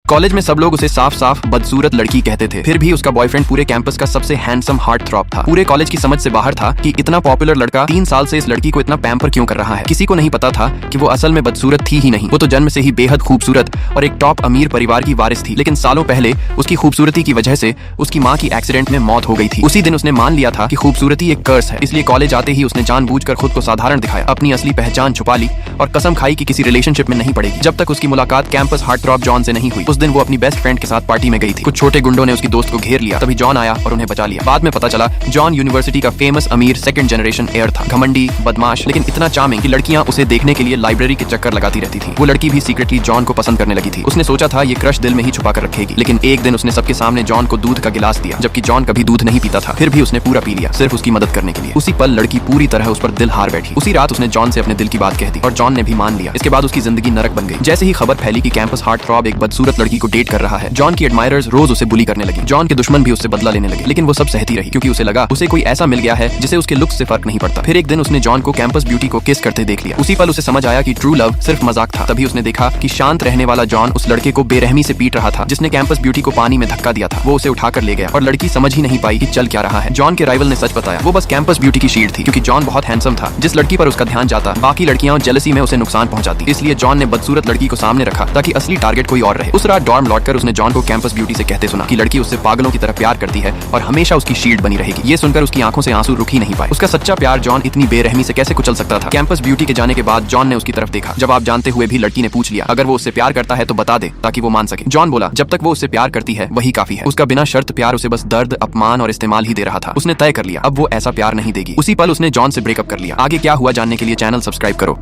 College में सब लोग उसे साफ साफ बदसूरत लड़की कहते थे। फिर भी उसका बॉयफ्रेंड पूरे कैंपस का सबसे हैंडसम हार्ट थ्रॉप था। पूरे कॉलेज की समझ से बाहर था कि इतना पॉपुलर लड़का 3 साल से इस लड़की को इतना पैम्पर क्यों कर रहा है। किसी को नहीं पता था कि वो असल में बदसूरत थी ही नहीं, वो तो जन्म से ही बेहद खूबसूरत और एक टॉप अमीर परिवार की वारिस थी। लेकिन सालों पहले उसकी खूबसूरती की वजह से उसकी माँ की एक्सीडेंट में मौत हो गई थी। उसी दिन उसने मान लिया था कि खूबसूरती एक कर्स है, इसलिए कॉलेज आते ही उसने जानबूझकर खुद को साधारण दिखाया, अपनी असली पहचान छुपा ली और कसम खाई कि किसी रिलेशनशिप में नहीं पड़ेगी। जब तक उसकी मुलाकात कैंपस हार्ट थ्रॉप जॉन से नहीं हुई। उस दिन वो अपनी बेस्ट फ्रेंड के साथ पार्टी में गई थी। कुछ छोटे गुंडों ने उसकी दोस्त को घेर लिया, तभी जॉन आया और उन्हें बचा लिया। बाद में पता चला जॉन यूनिवर्सिटी का फेमस अमीर सेकंड जनरेशन एयर था, घमंडी, बदमाश, लेकिन इतना चार्मिंग कि लड़कियां उसे देखने के लिए लाइब्रेरी के चक्कर लगाती रहती थी। वो लड़की भी सीक्रेटली जॉन को पसंद करने लगी थी। उसने सोचा था ये क्रश दिल में ही छुपा कर रखेगी, लेकिन एक दिन उसने सबके सामने जॉन को दूध का गिलास दिया, जबकि जॉन कभी दूध नहीं पीता था। फिर भी उसने पूरा पी लिया, सिर्फ उसकी मदद करने के लिए। उसी पल लड़की पूरी तरह उस पर दिल हार बैठी। उसी रात उसने जॉन से अपने दिल की बात कह दी और जॉन ने भी मान लिया। इसके बाद उसकी जिंदगी नरक बन गई। जैसे ही खबर फैली कि कैंपस हार्ट थ्रॉप एक बदसूरत लड़की को डेट कर रहा है, जॉन की एडमायरर्स रोज उसे बुली करने लगे। जॉन के दुश्मन भी उससे बदला लेने लगे, लेकिन वो सब सहती रही क्योंकि उसे लगा उसे कोई ऐसा मिल गया है जिसे उसके लुक्स से फर्क नहीं पड़ता। फिर एक दिन उसने जॉन को कैंपस ब्यूटी को किस करते देख लिया। उसी पल उसे समझ आया कि ट्रू लव सिर्फ मजाक था। तभी उसने देखा कि शांत रहने वाला जॉन उस लड़के को बेरहमी से पीट रहा था जिसने कैंपस ब्यूटी को पानी में धक्का दिया था। वो उसे उठाकर ले गया और लड़की समझ ही नहीं पाई कि चल क्या रहा है। जॉन के राइवल ने सच बताया, वो बस कैंपस ब्यूटी की शील्ड थी, क्योंकि जॉन बहुत हैंडसम था। जिस लड़की पर उसका ध्यान जाता, बाकी लड़कियां जेलसी में उसे नुकसान पहुंचाती। इसलिए जॉन ने बदसूरत लड़की को सामने रखा ताकि असली टारगेट कोई और रहे। उस रात डॉर्म लौटकर उसने जॉन को कैंपस ब्यूटी से कहते सुना कि लड़की उससे पागलों की तरह प्यार करती है और हमेशा उसकी शील्ड बनी रहेगी। ये सुनकर उसकी आंखों से आंसू रुक ही नहीं पाए। उसका सच्चा प्यार जॉन इतनी बेरहमी से कैसे कुचल सकता था। कैंपस ब्यूटी के जाने के बाद जॉन ने उसकी तरफ देखा। जवाब जानते हुए भी लड़की ने पूछ लिया, अगर वो उससे प्यार करता है तो बता दे ताकि वो मान सके। जॉन बोला, जब तक वो उससे प्यार करती है वही काफी है। उसका बिना शर्त प्यार उसे बस दर्द, अपमान और इस्तेमाल ही दे रहा था। उसने तय कर लिया अब वो ऐसा प्यार नहीं देगी। उसी पल उसने जॉन से ब्रेकअप कर लिया। आगे क्या हुआ जानने के लिए चैनल सब्सक्राइब करो।